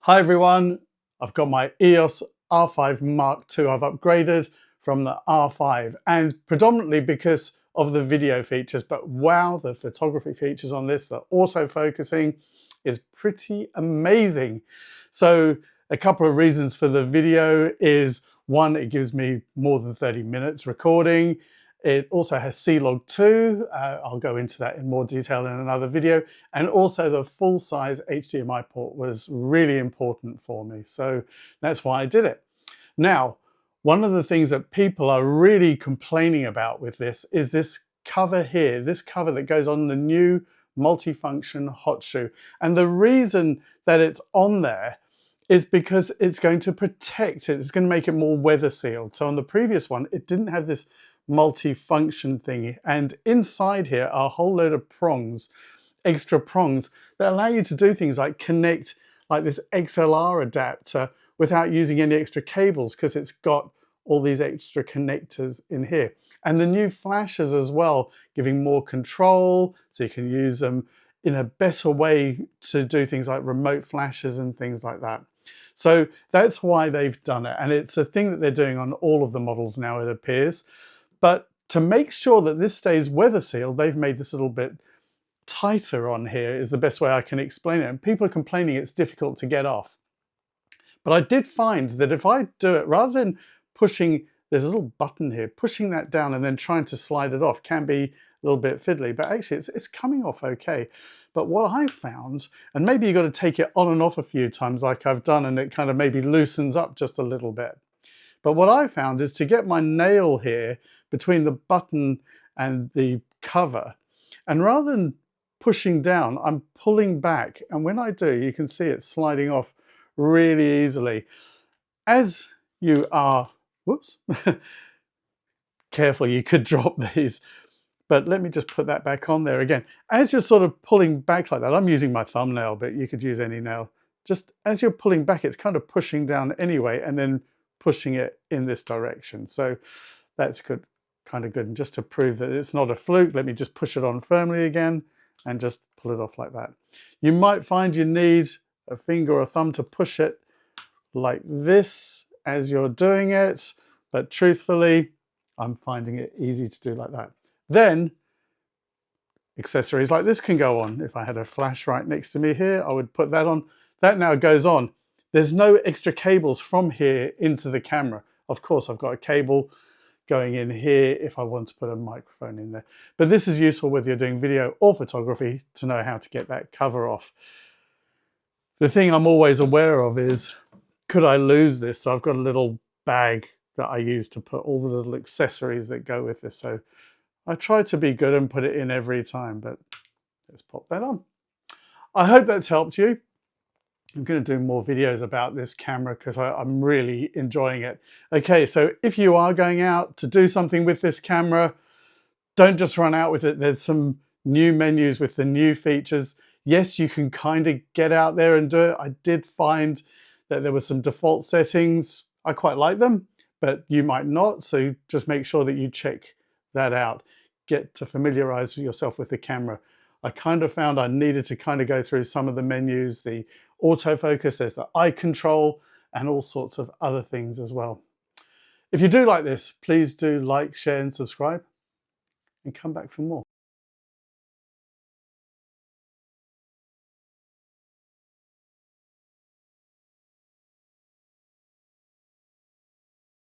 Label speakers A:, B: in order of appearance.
A: Hi everyone, I've got my EOS R5 Mark II. I've upgraded from the R5 and predominantly because of the video features, but wow, the photography features on this, the autofocusing is pretty amazing. So a couple of reasons for the video is one, it gives me more than 30 minutes recording. It also has C-Log 2. I'll go into that in more detail in another video. And also the full-size HDMI port was really important for me. So that's why I did it. Now, one of the things that people are really complaining about with this is this cover here, this cover that goes on the new multifunction Hotshoe. And the reason that it's on there is because it's going to protect it. It's going to make it more weather sealed. So on the previous one, it didn't have this multi-function thingy, and inside here are a whole load of prongs, extra prongs that allow you to do things like connect like this XLR adapter without using any extra cables, because it's got all these extra connectors in here. And the new flashes as well, giving more control, so you can use them in a better way to do things like remote flashes and things like that. So that's why they've done it, and it's a thing that they're doing on all of the models now, it appears. But to make sure that this stays weather sealed, they've made this a little bit tighter on here, is the best way I can explain it. And people are complaining it's difficult to get off. But I did find that if I do it, rather than pushing, there's a little button here, pushing that down and then trying to slide it off can be a little bit fiddly, but actually it's coming off okay. But what I found, and maybe you've got to take it on and off a few times like I've done, and it kind of maybe loosens up just a little bit. But what I found is to get my nail here between the button and the cover, and rather than pushing down, I'm pulling back. And when I do, you can see it sliding off really easily. As you are, whoops, careful, you could drop these. But let me just put that back on there again. As you're sort of pulling back like that, I'm using my thumbnail, but you could use any nail. Just as you're pulling back, it's kind of pushing down anyway, and then pushing it in this direction. So that's good, kind of good. And just to prove that it's not a fluke, let me just push it on firmly again and just pull it off like that. You might find you need a finger or a thumb to push it like this as you're doing it, but truthfully, I'm finding it easy to do like that. Then accessories like this can go on. If I had a flash right next to me here, I would put that on. That now goes on. There's no extra cables from here into the camera. Of course, I've got a cable going in here if I want to put a microphone in there. But this is useful whether you're doing video or photography to know how to get that cover off. The thing I'm always aware of is, could I lose this? So I've got a little bag that I use to put all the little accessories that go with this. So I try to be good and put it in every time, but let's pop that on. I hope that's helped you. I'm going to do more videos about this camera because I'm really enjoying it. Okay, so if you are going out to do something with this camera, don't just run out with it. There's some new menus with the new features. Yes, you can kind of get out there and do it. I did find that there were some default settings. I quite like them, but you might not. So just make sure that you check that out. Get to familiarize yourself with the camera. I kind of found I needed to kind of go through some of the menus, the autofocus, there's the eye control, and all sorts of other things as well. If you do like this, please do like, share, and subscribe, and come back for more.